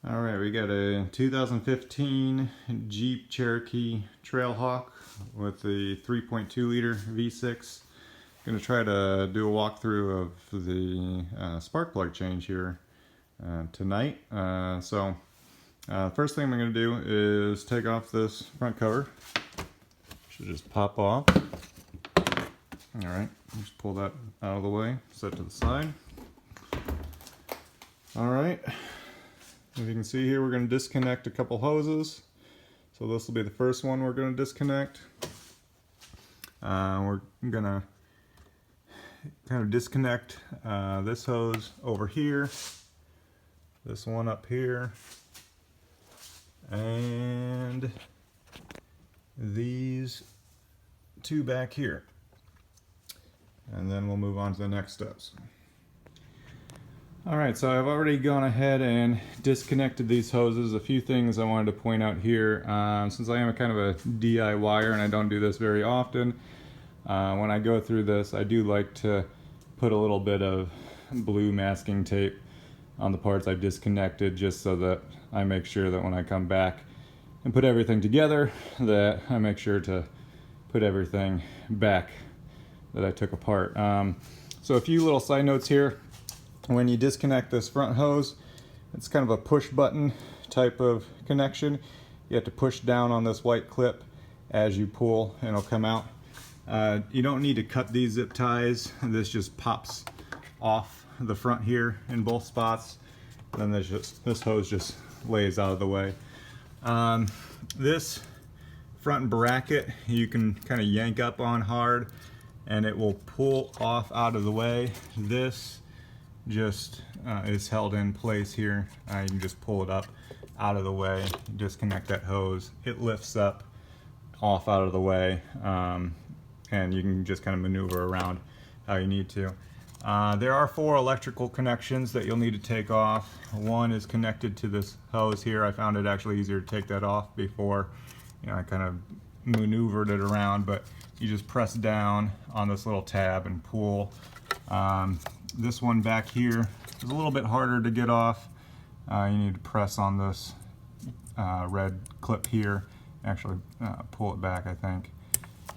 All right, we got a 2015 Jeep Cherokee Trailhawk with the 3.2 liter V6. Going to try to do a walkthrough of the spark plug change here tonight. First thing I'm going to do is take off this front cover. Should just pop off. All right, just pull that out of the way, set to the side. All right. As you can see here, we're going to disconnect a couple hoses. So this will be the first one we're going to disconnect. We're going to kind of disconnect this hose over here, this one up here, and these two back here. And then we'll move on to the next steps. Alright, so I've already gone ahead and disconnected these hoses. A few things I wanted to point out here. Since I am a kind of a DIYer and I don't do this very often, when I go through this, I do like to put a little bit of blue masking tape on the parts I've disconnected, just so that I make sure that when I come back and put everything together, that I make sure to put everything back that I took apart. So a few little side notes here. When you disconnect this front hose, it's kind of a push button type of connection. You have to push down on this white clip as you pull and it'll come out. You don't need to cut these zip ties. This just pops off the front here in both spots. Then this hose just lays out of the way. This front bracket you can kind of yank up on hard and it will pull off out of the way. This just is held in place here. You can just pull it up out of the way, disconnect that hose, it lifts up off out of the way, and you can just kind of maneuver around how you need to. There are 4 electrical connections that you'll need to take off. One is connected to this hose here. I found it actually easier to take that off before, I kind of maneuvered it around, but you just press down on this little tab and pull. This one back here is a little bit harder to get off. You need to press on this red clip here, actually pull it back, I think,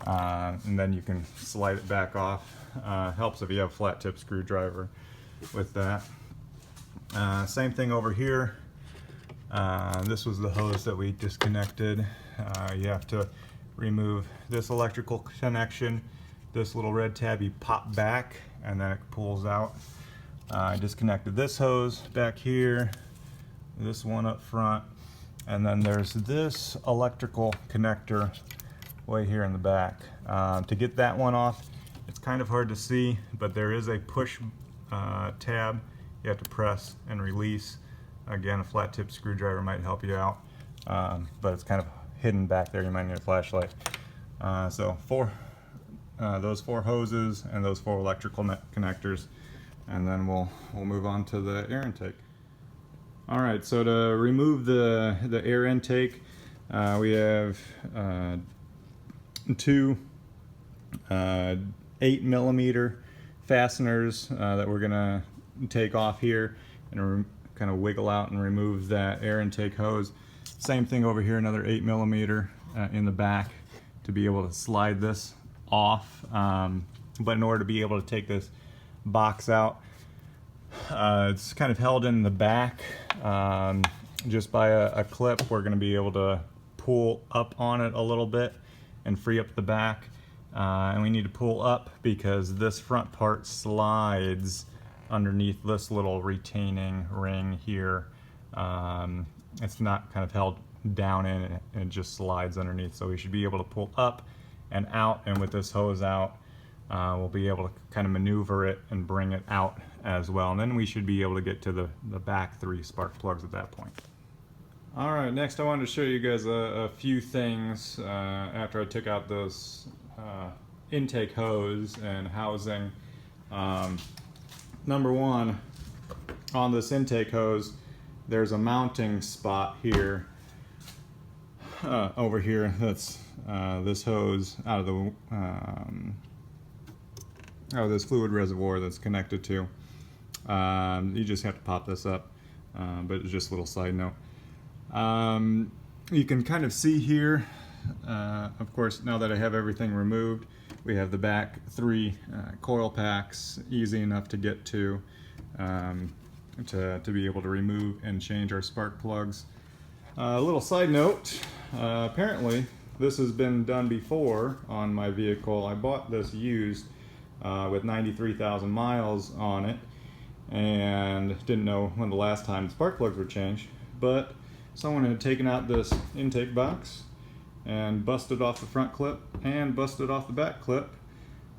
and then you can slide it back off. Helps if you have a flat tip screwdriver with that. Same thing over here. This was the hose that we disconnected. You have to remove this electrical connection. This little red tab you pop back and then it pulls out. I disconnected this hose back here, this one up front, and then there's this electrical connector way here in the back. To get that one off, it's kind of hard to see, but there is a push tab you have to press and release. Again, a flat tip screwdriver might help you out, but it's kind of hidden back there. You might need a flashlight. So those 4 hoses and those 4 electrical connectors, and then we'll move on to the air intake. All right, so to remove the air intake, we have 2 8mm fasteners that we're gonna take off here and kind of wiggle out and remove that air intake hose. Same thing over here, another 8mm in the back to be able to slide this off, but in order to be able to take this box out, it's kind of held in the back just by a clip. We're going to be able to pull up on it a little bit and free up the back, and we need to pull up because this front part slides underneath this little retaining ring here. It's not kind of held down in it, and it just slides underneath, so we should be able to pull up and out, and with this hose out, we'll be able to kind of maneuver it and bring it out as well, and then we should be able to get to the back 3 spark plugs at that point. Alright, next I wanted to show you guys a few things after I took out this intake hose and housing. Number 1, on this intake hose, there's a mounting spot here, over here, that's this hose out of the this fluid reservoir that's connected to. You just have to pop this up. but it's just a little side note. You can kind of see here, of course, now that I have everything removed, we have the back 3 coil packs, easy enough to get to be able to remove and change our spark plugs. A little side note, apparently this has been done before on my vehicle. I bought this used with 93,000 miles on it, and didn't know when the last time the spark plugs were changed, but someone had taken out this intake box and busted off the front clip and busted off the back clip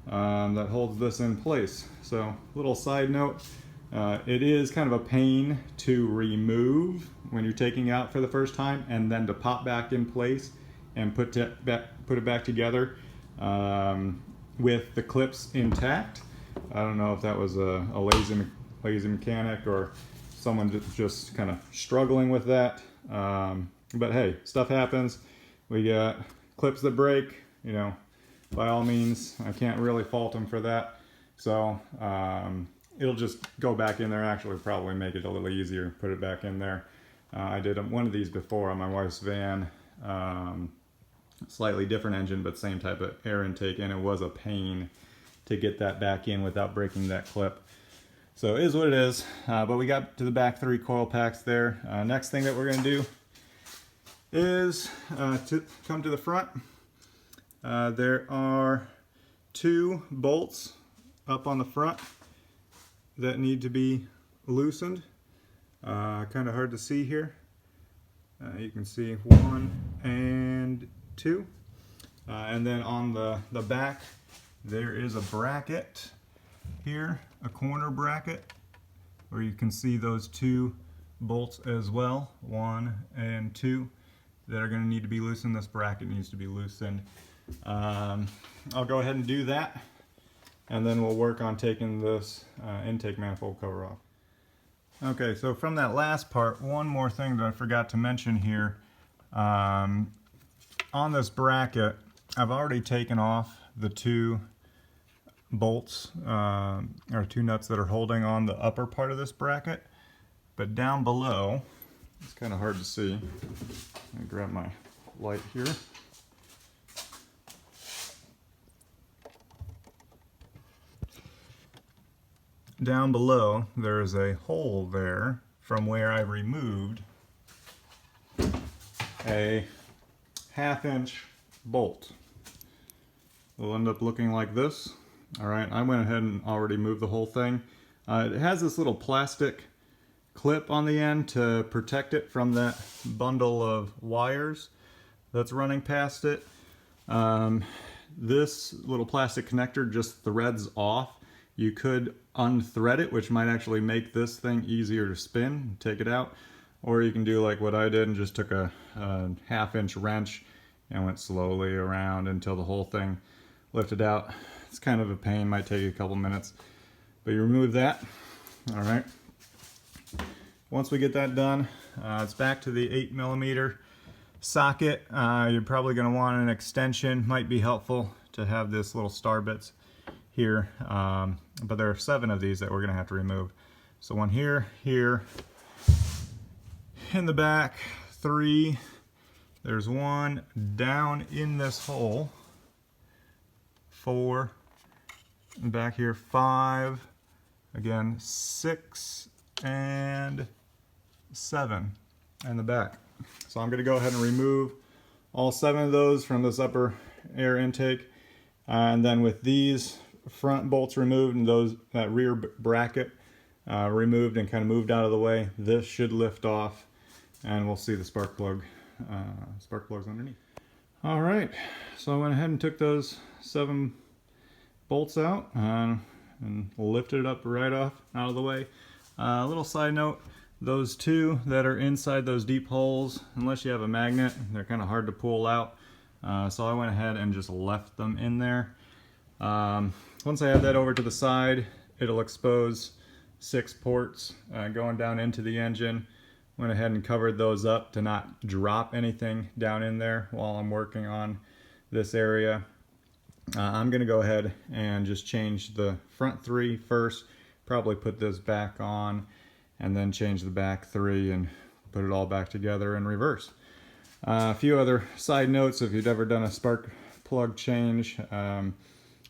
that holds this in place. So, little side note, it is kind of a pain to remove when you're taking out for the first time, and then to pop back in place and put it back together with the clips intact. I don't know if that was a lazy mechanic or someone just kind of struggling with that. But hey, stuff happens. We got clips that break, you know, by all means, I can't really fault them for that. So it'll just go back in there. Actually, probably make it a little easier, put it back in there. I did one of these before on my wife's van. Slightly different engine, but same type of air intake, and it was a pain to get that back in without breaking that clip. So it is what it is, but we got to the back 3 coil packs there. Next thing that we're going to do is to come to the front. There are 2 bolts up on the front that need to be loosened. Kind of hard to see here. You can see 1 and 2. And then on the back there is a bracket here, a corner bracket, where you can see those 2 bolts as well, 1 and 2, that are going to need to be loosened. This bracket needs to be loosened. I'll go ahead and do that, and then we'll work on taking this intake manifold cover off. Okay, so from that last part, one more thing that I forgot to mention here. On this bracket, I've already taken off the 2 bolts, or 2 nuts that are holding on the upper part of this bracket, but down below, it's kind of hard to see. Let me grab my light here. Down below, there is a hole there from where I removed a 1/2 inch bolt. It'll end up looking like this. Alright, I went ahead and already moved the whole thing. It has this little plastic clip on the end to protect it from that bundle of wires that's running past it. This little plastic connector just threads off. You could unthread it, which might actually make this thing easier to spin, take it out. Or you can do like what I did and just took a 1/2 inch wrench and went slowly around until the whole thing lifted out. It's kind of a pain, might take you a couple minutes, but you remove that. All right. Once we get that done, it's back to the 8mm socket. You're probably going to want an extension. Might be helpful to have this little star bits here, but there are 7 of these that we're going to have to remove. So 1 here, here, in the back, 3. There's 1 down in this hole, 4, and back here 5, again 6 and 7 in the back. So I'm going to go ahead and remove all 7 of those from this upper air intake, and then with these front bolts removed and that rear bracket removed and kind of moved out of the way, this should lift off, and we'll see the spark plugs underneath. All right, so I went ahead and took those 7 bolts out and lifted it up right off out of the way. A little side note, those 2 that are inside those deep holes, unless you have a magnet, they're kind of hard to pull out. So I went ahead and just left them in there. Once I add that over to the side, it'll expose 6 ports going down into the engine. Went ahead and covered those up to not drop anything down in there while I'm working on this area. I'm going to go ahead and just change the front 3 first, probably put this back on, and then change the back 3 and put it all back together in reverse. A few other side notes: if you've ever done a spark plug change,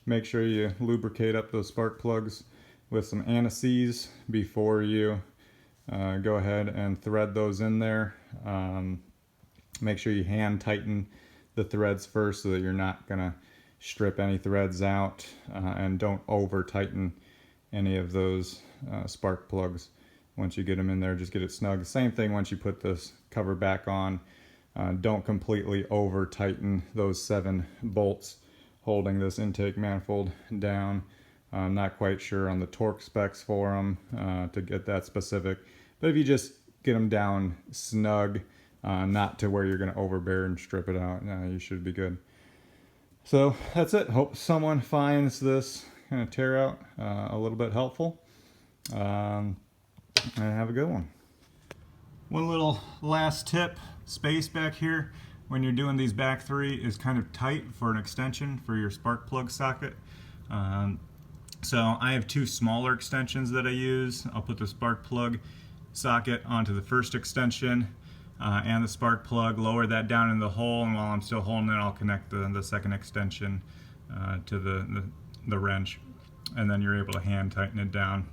make sure you lubricate up those spark plugs with some anti-seize before you go ahead and thread those in there. Make sure you hand tighten the threads first so that you're not gonna strip any threads out, and don't over tighten any of those spark plugs. Once you get them in there, just get it snug. Same thing once you put this cover back on. Don't completely over tighten those 7 bolts holding this intake manifold down. I'm not quite sure on the torque specs for them to get that specific, but if you just get them down snug, not to where you're going to overbear and strip it out, you should be good. So that's it. Hope someone finds this kind of tear out a little bit helpful, and have a good one. One little last tip: space back here when you're doing these back 3 is kind of tight for an extension for your spark plug socket. So I have 2 smaller extensions that I use. I'll put the spark plug socket onto the first extension and the spark plug, lower that down in the hole, and while I'm still holding it, I'll connect the second extension to the wrench, and then you're able to hand tighten it down.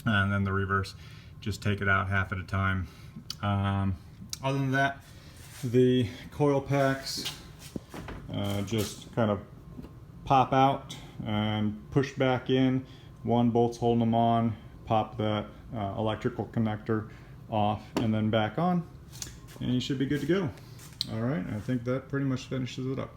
And then the reverse, just take it out half at a time. Other than that, the coil packs just kind of pop out and push back in. 1 bolt's holding them on. Pop that electrical connector off and then back on, and you should be good to go. All right, I think that pretty much finishes it up.